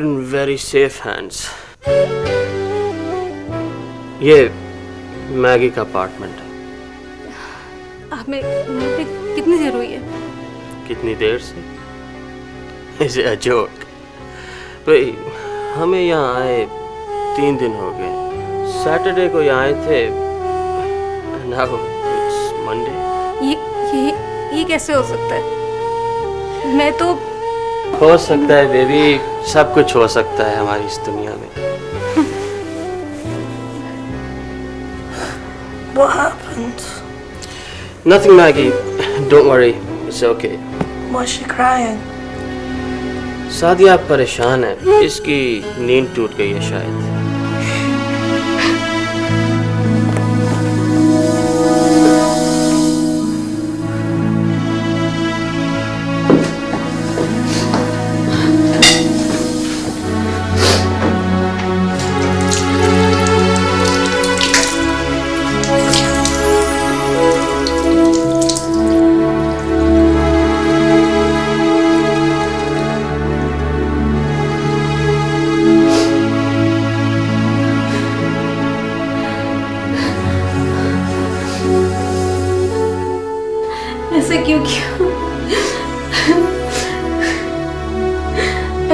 in very safe hands. ये Maggi का apartment है। आप में यहाँ पे कितनी देर हुई है? कितनी देर से? Is it a joke? भाई हमें यहाँ आए 3 दिन हो गए। सैटरडे को यहाँ आए थे। Now it's Monday. ये कैसे हो सकता है? मैं तो हो सकता है बेबी, सब कुछ हो सकता है हमारी इस दुनिया में। What happened? Nothing, Maggie. Don't worry. It's okay. Why's she crying? Sadia परेशान है, इसकी नींद टूट गई है शायद। ऐसा क्यों किया?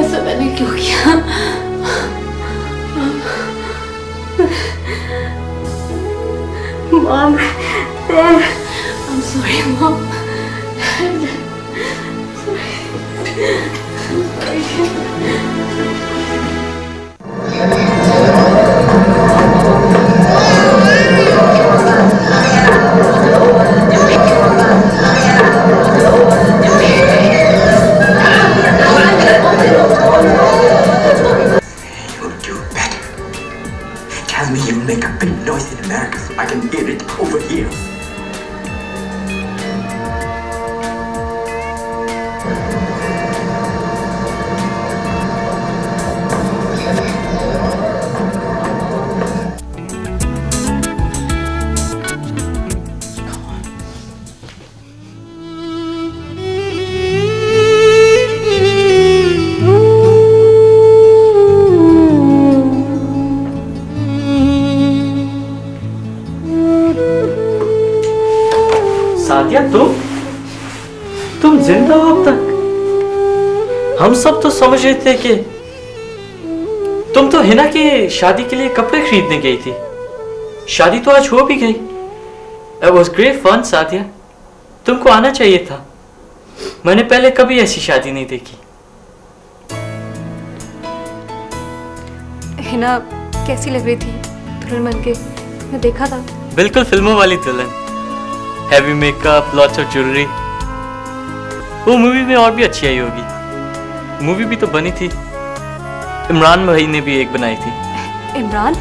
ऐसा मैंने क्यों किया? Mom, Dad, I'm sorry, Mom. Tell me you make a big noise in America so I can hear it over here. Sadia, तुम जिंदा हो अब तक? हम सब तो समझ रहे थे कि तुम तो हिना की शादी के लिए कपड़े खरीदने गई थी। शादी तो आज हो भी गई। It was great fun, Sadia. तुमको आना चाहिए था। मैंने पहले कभी ऐसी शादी नहीं देखी। हिना कैसी लग रही थी दुल्हन बन के? मैं देखा था। बिल्कुल फिल्मों वाली दुल्हन। Heavy makeup, lots of jewellery. वो मूवी में और भी अच्छी आई होगी। मूवी भी तो बनी थी। इमरान भाई ने भी एक बनाई थी। इमरान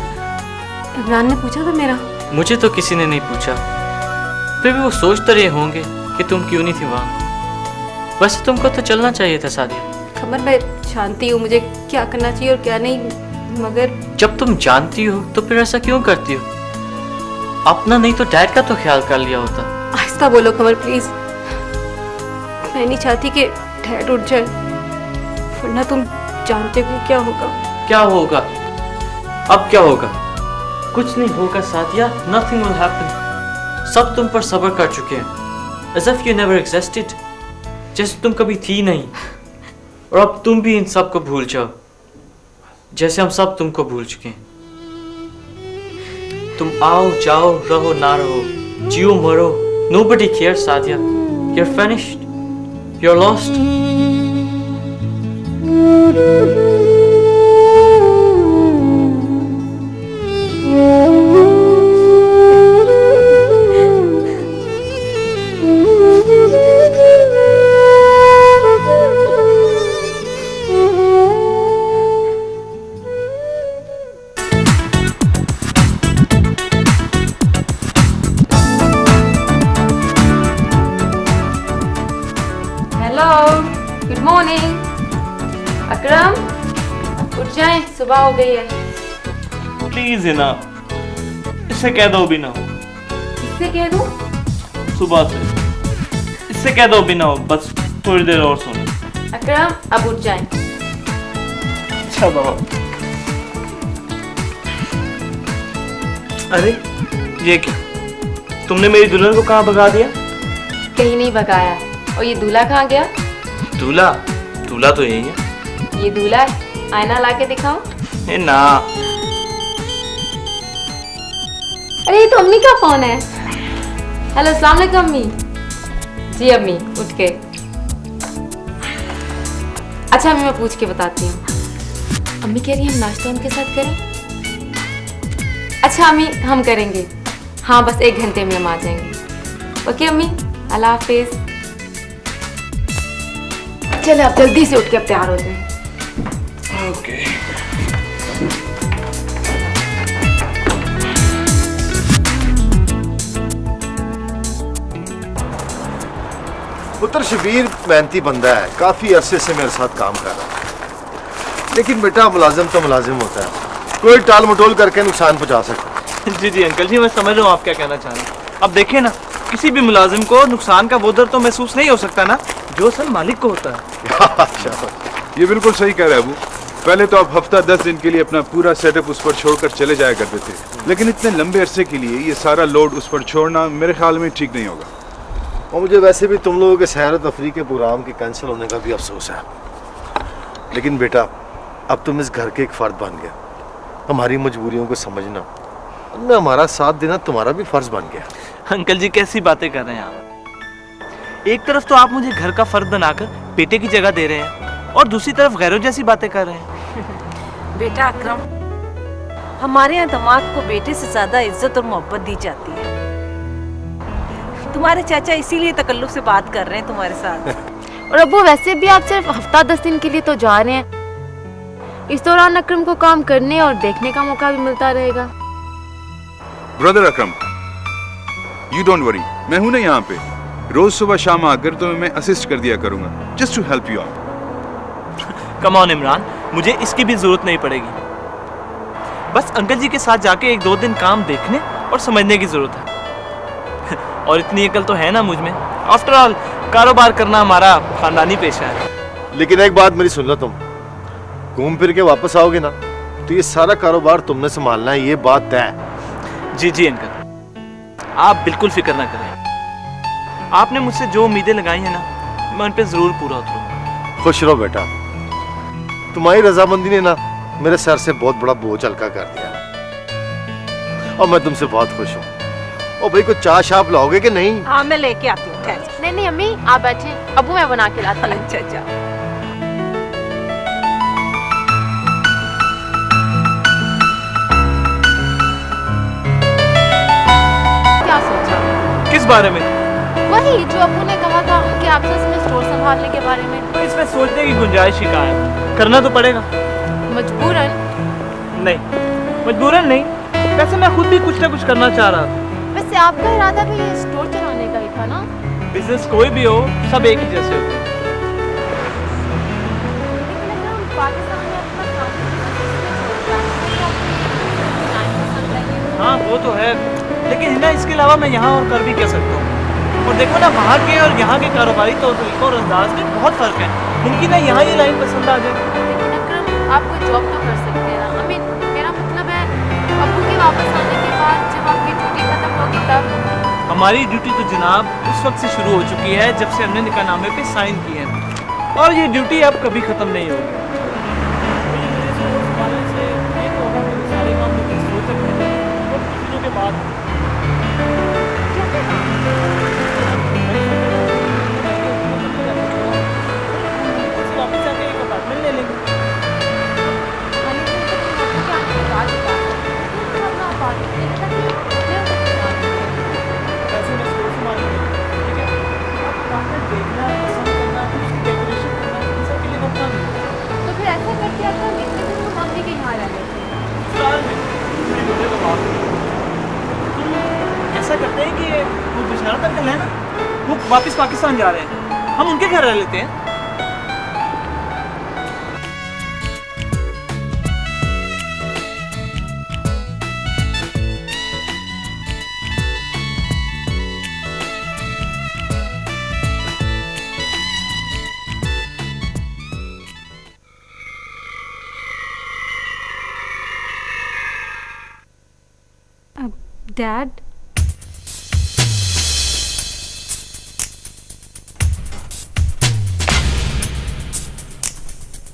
ने पूछा था मेरा? मुझे तो किसी ने नहीं पूछा। फिर भी वो सोचते रहे होंगे कि तुम क्यों नहीं थी वहाँ। वैसे तुमको तो चलना चाहिए था सादिया। खबर मैं जानती हूँ मुझे क्या करना चाहिए और क्या नहीं, मगर जब तुम जानती हो तो फिर ऐसा क्यों करती हो? अपना नहीं तो डैड का तो ख्याल कर लिया होता। आहिस्ता बोलो कमर प्लीज। मैं नहीं चाहती कि डैड उठ जाए, वरना तुम जानते हो क्या होगा। क्या होगा? अब क्या होगा? कुछ नहीं होगा सादिया। Nothing will happen. सब तुम पर सब्र कर चुके हैं। As if you never existed. जैसे तुम कभी थी नहीं। और अब तुम भी इन सब को भूल जाओ, जैसे हम सब तुमको भूल चुके हैं। तुम आओ जाओ, रहो ना रहो, जियो मरो, nobody cares, Sadiya. You're finished. You're lost. Good morning Akram, उठ जाएं, सुबह हो गई है। प्लीज हिना, इससे कह दो भी ना हो। इससे कह दूं? सुबह से इससे कह दो भी ना हो, बस थोड़ी देर और सुनो। अकरम अब उठ जाएं। अच्छा बाबा। अरे ये क्या, तुमने मेरी दुल्हन को कहाँ भगा दिया? कहीं नहीं भगाया। और ये दूल्हा कहाँ गया? दूल्हा? दूल्हा तो यही है। ये दूल्हा है, आईना ला के दिखाओ। ए ना। अरे ये तो अम्मी का फोन है। हेलो, अस्सलाम वालेकुम अम्मी। जी अम्मी, उठ के। अच्छा अम्मी, मैं पूछ के बताती हूँ। अम्मी कह रही है हम नाश्ता उनके साथ करें। अच्छा अम्मी, हम करेंगे। हाँ, बस 1 घंटे में हम आ जाएंगे। ओके अम्मी, अल्लाह हाफिज। चलो अब जल्दी से उठ के अब तैयार हो जाए। ओके। पुत्र शबीर मेहनती बंदा है, काफी अरसे से मेरे साथ काम कर रहा है, लेकिन बेटा मुलाजिम तो मुलाजिम होता है, कोई टाल मटोल करके नुकसान पहुंचा सकता है। जी जी अंकल जी, मैं समझ रहा हूँ आप क्या कहना चाह रहे हैं। अब देखिए ना, किसी भी मुलाजिम को नुकसान का वो दर्द तो महसूस नहीं हो सकता ना जो असल मालिक को होता है। ये बिल्कुल सही कह रहे हैं अबू। पहले तो आप हफ्ता 10 दिन के लिए अपना पूरा सेटअप उस पर छोड़कर चले जाया करते थे, लेकिन इतने लंबे अरसे के लिए ये सारा लोड उस पर छोड़ना मेरे ख्याल में ठीक नहीं होगा। और मुझे वैसे भी तुम लोगों के सैर तफरी के प्रोग्राम के कैंसिल होने का भी अफसोस है, लेकिन बेटा अब तुम इस घर के एक फर्द बन गया, हमारी मजबूरियों को समझना और हमारा साथ देना तुम्हारा भी फर्ज बन गया। अंकल जी कैसी बातें कर रहे हैं आप। एक तरफ तो आप मुझे घर का फर्द बनाकर बेटे की जगह दे रहे हैं और दूसरी तरफ गैरों जैसी बातें कर रहे हैं। बेटा अकरम, हमारे यहाँ दामाद को बेटे से ज्यादा इज्जत और मोहब्बत दी जाती है। तुम्हारे चाचा इसीलिए तकल्लुफ से बात कर रहे हैं तुम्हारे साथ। और अब्बू वैसे भी आप सिर्फ हफ्ता 10 दिन के लिए तो जा रहे हैं। इस दौरान अकरम को काम करने और देखने का मौका भी मिलता रहेगा। Brother Akram, you don't worry, मैं हूं ना यहाँ पे। रोज सुबह शाम आकर तो मैं असिस्ट कर दिया करूंगा, just to help you out. Come on Imran, मुझे इसकी भी जरूरत नहीं पड़ेगी। बस अंकल जी के साथ जाके 1-2 दिन काम देखने और समझने की जरूरत है। और इतनी अकल तो है ना मुझ में। आफ्टर ऑल कारोबार करना हमारा खानदानी पेशा है। लेकिन एक बात मेरी सुन लो, तुम घूम फिर के वापस आओगे ना तो ये सारा कारोबार तुमने संभालना है, ये बात तय है। जी जी अंकल, आप बिल्कुल फिक्र ना करें। आपने मुझसे जो उम्मीदें लगाई हैं ना, मैं उन पे जरूर पूरा उतरूंगा। खुश रहो बेटा, तुम्हारी रजामंदी ने ना मेरे सर से बहुत बड़ा बोझ हल्का कर दिया और मैं तुमसे बहुत खुश हूँ। और भाई को चाय शाप लाओगे कि नहीं? हाँ, मैं लेके आती हूँ। ठहर जा। नहीं नहीं अम्मी, आप बैठे, अब्बू मैं बना के लाती हूँ। अच्छा अच्छा। क्या सोचा? किस बारे में? वही जो अब्बू ने कहा था उनके एब्सेंस में स्टोर संभालने के बारे में। तो इसमें सोचने की गुंजाइश ही कहाँ है? करना तो पड़ेगा। मजबूरन? नहीं, मजबूरन नहीं, वैसे मैं खुद भी कुछ ना कुछ करना चाह रहा था। वैसे आपका इरादा भी ये स्टोर चलाने का ही था ना? बिजनेस कोई भी हो, सब एक ही जैसे होते हैं। लेकिन अगर हम पाकिस्तान में अपना काम हाँ वो तो है, लेकिन है ना, इसके अलावा मैं यहाँ और कर भी क्या सकता हूँ। और देखो ना, वहाँ के और यहाँ के कारोबारी तौर तरीकों और अंदाज में बहुत फर्क है। मुमकिन है यहाँ ये लाइन पसंद आ जाए। लेकिन अकरम, आप कोई जॉब तो कर सकते हैं ना। I mean, मेरा मतलब है अब्बू के वापस आने के बाद जब आपकी ड्यूटी खत्म होगी तब। हमारी ड्यूटी तो जनाब उस वक्त से शुरू हो चुकी है जब से हमने निकाहनामे पे साइन किए हैं, और ये ड्यूटी अब कभी खत्म नहीं होगी। तो फिर ऐसा करके अगर इतने दिन तो मम्मी के यहाँ रह लेते हैं। ऐसा करते हैं कि वो बिशारत अंकल है ना, वो वापस पाकिस्तान जा रहे हैं, हम उनके घर रह लेते हैं। डैड,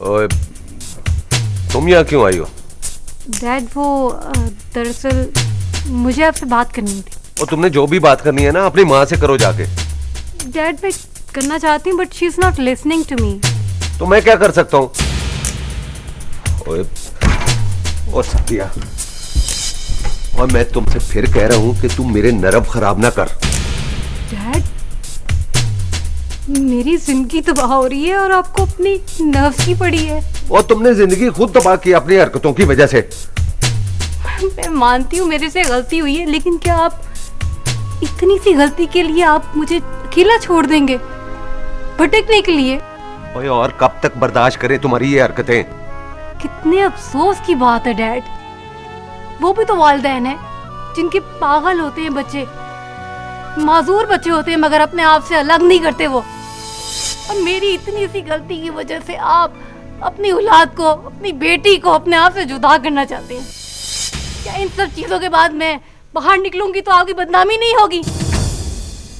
ओए, तुम यहाँ क्यों आई हो? डैड वो दरअसल मुझे आपसे बात करनी थी। और तुमने जो भी बात करनी है ना अपनी माँ से करो जाके। डैड मैं करना चाहती हूँ but she is not listening to me. तो मैं क्या कर सकता हूँ? ओए, ओ सत्या, और मैं तुमसे फिर कह रहा हूँ कि तुम मेरे नर्व खराब ना कर। डैड, मेरी जिंदगी तबाह हो रही है और आपको अपनी नर्व्स की पड़ी है। और तुमने जिंदगी खुद तबाह की अपनी हरकतों की वजह से। मैं मानती हूँ मेरे से गलती हुई है, लेकिन क्या आप इतनी सी गलती के लिए आप मुझे अकेला छोड़ देंगे भटकने के लिए? ओए, और कब तक बर्दाश्त करें तुम्हारी ये हरकतें? कितने अफसोस की बात है डैड, वो भी तो वालिदैन है जिनके पागल होते हैं बच्चे, माजूर बच्चे होते हैं मगर अपने आप से अलग नहीं करते वो। और मेरी इतनी सी गलती की वजह से आप अपनी औलाद को, अपनी बेटी को अपने आप से जुदा करना चाहते हैं। क्या इन सब चीजों के बाद मैं बाहर निकलूंगी तो आपकी बदनामी नहीं होगी?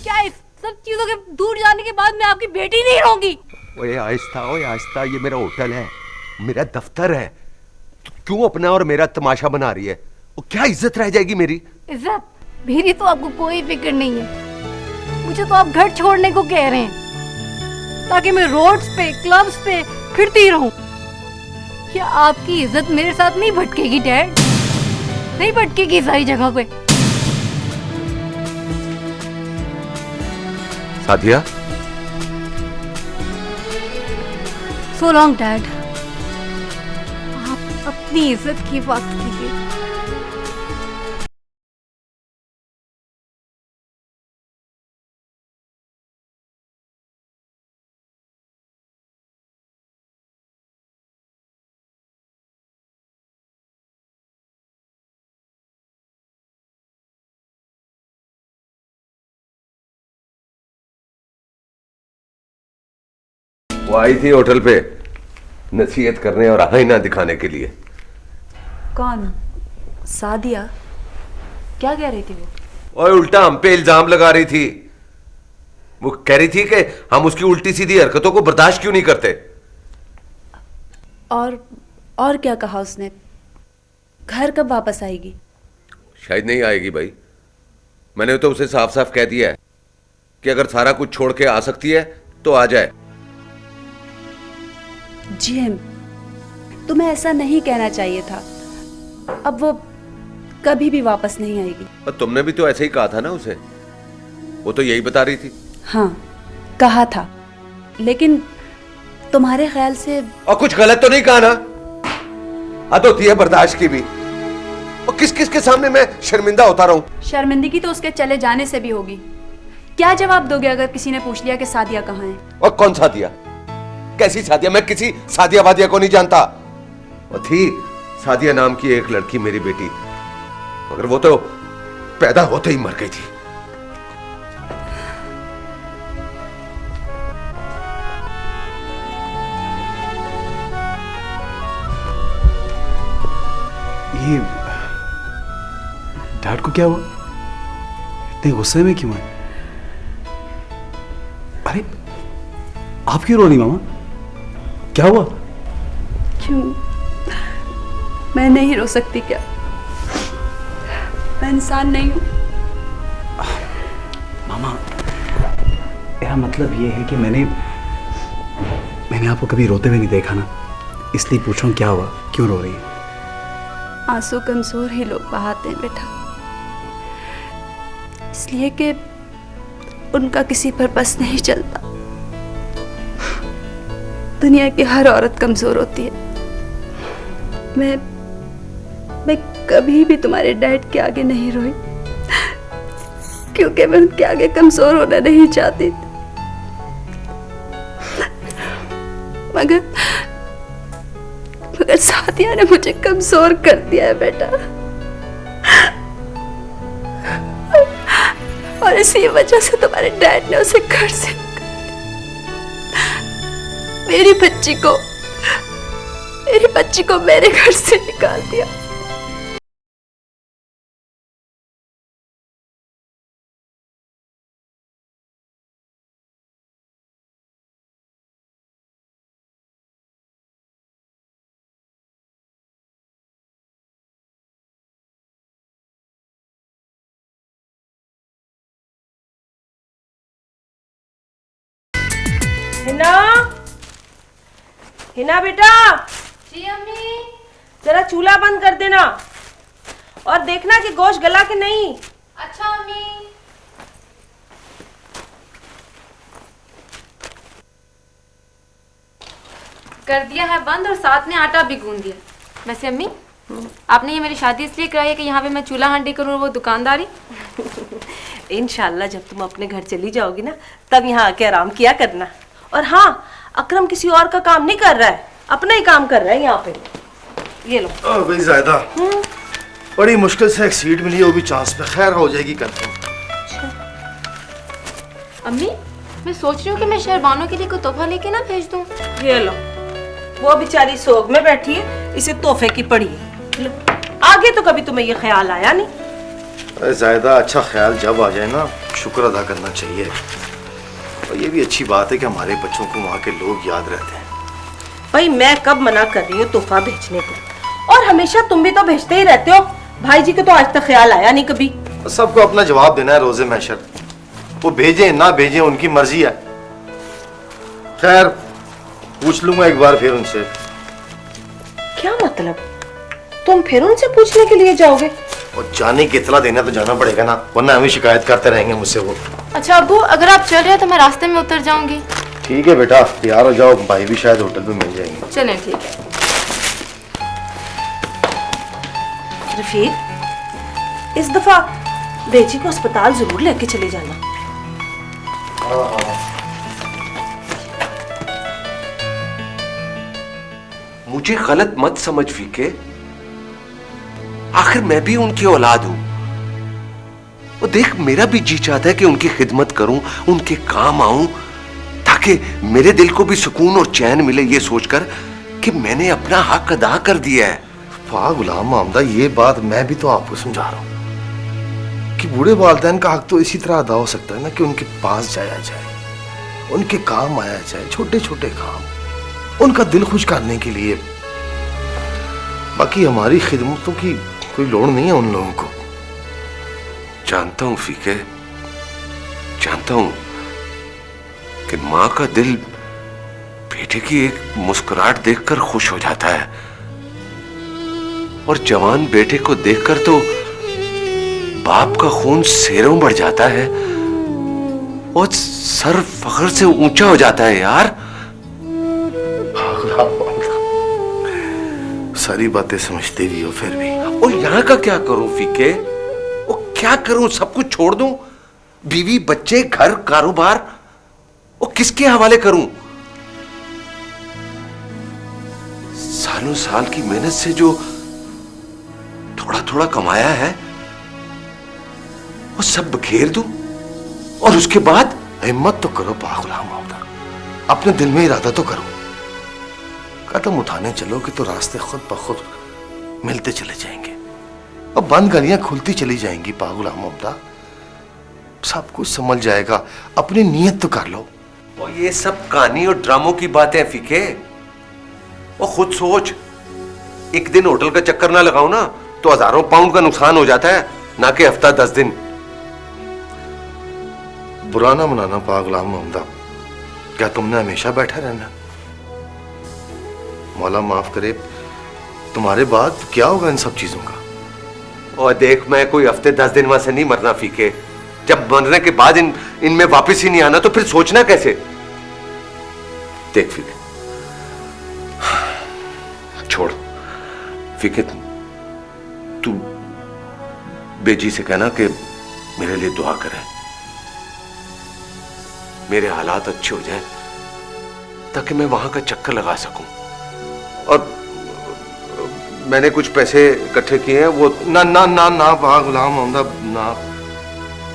क्या इस सब चीजों के दूर जाने के बाद मैं आपकी बेटी नहीं रहूंगी? ओए आहिस्ता, ये मेरा होटल है, मेरा दफ्तर है। तो क्यों अपना और मेरा तमाशा बना रही है? वो क्या इज्जत रह जाएगी मेरी? इज्जत मेरी तो आपको कोई फिक्र नहीं है। मुझे तो आप घर छोड़ने को कह रहे हैं ताकि मैं रोड्स पे, क्लब्स पे फिरती रहूं। क्या आपकी इज्जत मेरे साथ नहीं भटकेगी डैड? नहीं भटकेगी सारी जगह पे? सादिया, सो लॉन्ग डैड, आप अपनी इज्जत की बात कीजिए। वो आई थी होटल पे नसीहत करने और आईना दिखाने के लिए। कौन? सादिया? क्या कह रही थी वो? और उल्टा हम पे इल्जाम लगा रही थी। वो कह रही थी कि हम उसकी उल्टी सीधी हरकतों को बर्दाश्त क्यों नहीं करते। और क्या कहा उसने? घर कब वापस आएगी? शायद नहीं आएगी भाई। मैंने तो उसे साफ साफ कह दिया है कि अगर सारा कुछ छोड़ के आ सकती है तो आ जाए। जिम, तुम्हें ऐसा नहीं कहना चाहिए था। अब वो कभी भी वापस नहीं आएगी। पर तुमने भी तो ऐसे ही कहा था ना उसे। वो तो यही बता रही थी। हाँ, कहा था, लेकिन तुम्हारे ख्याल से। और कुछ गलत तो नहीं कहा ना? हद होती है बर्दाश्त की भी। और किस किस के सामने मैं शर्मिंदा होता रहूं? शर्मिंदगी तो उसके चले जाने से भी होगी। क्या जवाब दोगे अगर किसी ने पूछ लिया कि सादिया कहाँ है? और कौन सादिया? कैसी सादिया? मैं किसी सादिया वादिया को नहीं जानता। और थी सादिया नाम की एक लड़की मेरी बेटी, मगर वो तो पैदा होते ही मर गई थी। ये डैड को क्या हुआ? इतने गुस्से में क्यों है? अरे आप क्यों रो रही मामा? क्या हुआ? क्यों? मैं नहीं रो सकती क्या? मैं इंसान नहीं हूं? मामा, मेरा मतलब ये है कि मैंने आपको कभी रोते हुए नहीं देखा ना, इसलिए पूछ रहा हूं क्या हुआ, क्यों रो रही है? आंसू कमजोर ही लोग बहाते हैं बेटा, इसलिए कि उनका किसी पर बस नहीं चलता। दुनिया की हर औरत कमजोर होती है। मैं कभी भी तुम्हारे डैड के आगे नहीं रोई, क्योंकि मैं उनके आगे कमजोर होना नहीं चाहती थी। मगर सादिया ने मुझे कमजोर कर दिया है बेटा, और इसी वजह से तुम्हारे डैड ने उसे घर से मेरी बच्ची को मेरे घर से निकाल दिया। हिना, हिना बेटा। जी अम्मी। जरा चूल्हा बंद कर देना और देखना कि गोश्त गला के नहीं। अच्छा अम्मी। कर दिया है बंद और साथ में आटा भी गूंद दिया। वैसे अम्मी, आपने ये मेरी शादी इसलिए कराई है कि यहाँ पे मैं चूल्हा हांडी करूँ और वो दुकानदारी? इंशाल्लाह जब तुम अपने घर चली जाओगी ना, तब यहाँ आके आराम किया करना। और हाँ, अकरम किसी और का काम नहीं कर रहा है, अपना ही काम कर रहा है यहाँ पे। ये लो। भाई ज़ायदा, बड़ी मुश्किल से एक सीट मिली है, वो भी चांस पे। खैर हो जाएगी कंफर्म। अम्मी, मैं सोच रही हूँ कि मैं शहरबानों के लिए कोई तोहफा लेके ना भेज दूँ। ये लो, वो बेचारी सोग में बैठी है, इसे तोहफे की पड़ी है। लो, आगे तो कभी तुम्हें ये ख्याल आया नहीं? अरे ज़ायदा, अच्छा ख्याल जब आ जाए ना, शुक्र अदा करना चाहिए। और ये भी अच्छी बात है कि हमारे बच्चों को वहाँ के लोग याद रहते हैं। भाई मैं कब मना कर रही हूँ तोहफा भेजने को, और हमेशा तुम भी तो भेजते ही रहते हो। भाई जी को तो आज तक ख्याल आया नहीं कभी। सबको अपना जवाब देना है रोजे महशर, वो भेजें ना भेजें उनकी मर्जी है। खैर पूछ लूंगा एक बार फिर उनसे। क्या मतलब? तुम फिर उनसे पूछने के लिए जाओगे? और जाने की इतला देना तो जाना पड़ेगा ना, वरना हमें शिकायत करते रहेंगे मुझसे वो। अच्छा अब्बू, अगर आप चल रहे हो तो मैं रास्ते में उतर जाऊंगी। ठीक है बेटा, तैयार हो जाओ, भाई भी शायद होटल में मिल जाएंगे। चलें, ठीक है। रफीक, इस दफा बेची को अस्पताल जरूर लेके चले जाना। मुझे गलत मत समझ फीके, आखिर मैं भी उनकी औलाद हूं। और देख, मेरा भी जी चाहता है कि उनकी खिदमत करूं, उनके काम आऊं, ताकि मेरे दिल को भी सुकून और चैन मिले ये सोचकर कि मैंने अपना हक अदा कर दिया है। वाह गुलाम मोहम्मद, ये बात मैं भी तो आपको समझा रहा हूँ कि बूढ़े वालिदैन का हक तो इसी तरह अदा हो सकता है ना कि उनके पास जाया जाए, उनके काम आया जाए, छोटे छोटे काम, उनका दिल खुश करने के लिए। बाकी हमारी खिदमतों की कोई लोड़ नहीं है उन लोगों को। जानता हूं फीके, जानता हूं कि मां का दिल बेटे की एक मुस्कुराहट देखकर खुश हो जाता है, और जवान बेटे को देखकर तो बाप का खून सेरों बढ़ जाता है और सर फख्र से ऊंचा हो जाता है यार। सारी बातें समझते भी हो फिर भी। और यहाँ का क्या करूं फीके? वो क्या करूं? सब कुछ छोड़ दूं? बीवी, बच्चे, घर, कारोबार, वो किसके हवाले करूं? सालों साल की मेहनत से जो थोड़ा थोड़ा कमाया है वो सब बखेर दूं, और उसके बाद? हिम्मत तो करो गुलाम मोहम्मद, अपने दिल में इरादा तो करो। कदम उठाने चलोगे तो रास्ते खुद ब खुद मिलते चले जाएंगे और बंद गलियां खुलती चली जाएंगी। गुलाम मोहम्मद, सब कुछ समझ जाएगा, अपनी नीयत तो कर लो। और ये सब कहानी और ड्रामों की बातें फीके। और खुद सोच, एक दिन होटल का चक्कर ना लगाओ ना तो हजारों पाउंड का नुकसान हो जाता है, ना कि हफ्ता 10 दिन। बुरा ना मनाना गुलाम मोहम्मद, क्या तुमने हमेशा बैठा रहना? मौला माफ करे, तुम्हारे बाद क्या होगा इन सब चीजों का? और देख, मैं कोई हफ्ते 10 दिन वहां से नहीं मरना फीके। जब मरने के बाद इनमें वापस ही नहीं आना तो फिर सोचना कैसे? देख फीके, छोड़ फीके, तू बेजी से कहना कि मेरे लिए दुआ करे, मेरे हालात अच्छे हो जाएं ताकि मैं वहां का चक्कर लगा सकूं। और मैंने कुछ पैसे इकट्ठे किए हैं, वो ना ना ना ना गुलाम मोहम्मद ना,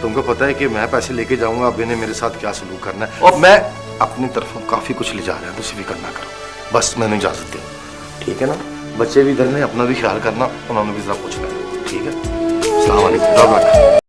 तुमको पता है कि मैं पैसे लेके जाऊंगा, अब इन्हें मेरे साथ क्या सलूक करना है। और मैं अपनी तरफ काफी कुछ ले जा रहा हूं, तो फिक्र ना करो, बस मैंने इजाजत दो, ठीक है ना? बच्चे भी इधर ने अपना भी ख्याल करना, उन्होंने भी जरा पूछना है, ठीक है? अस्सलाम वालेकुम।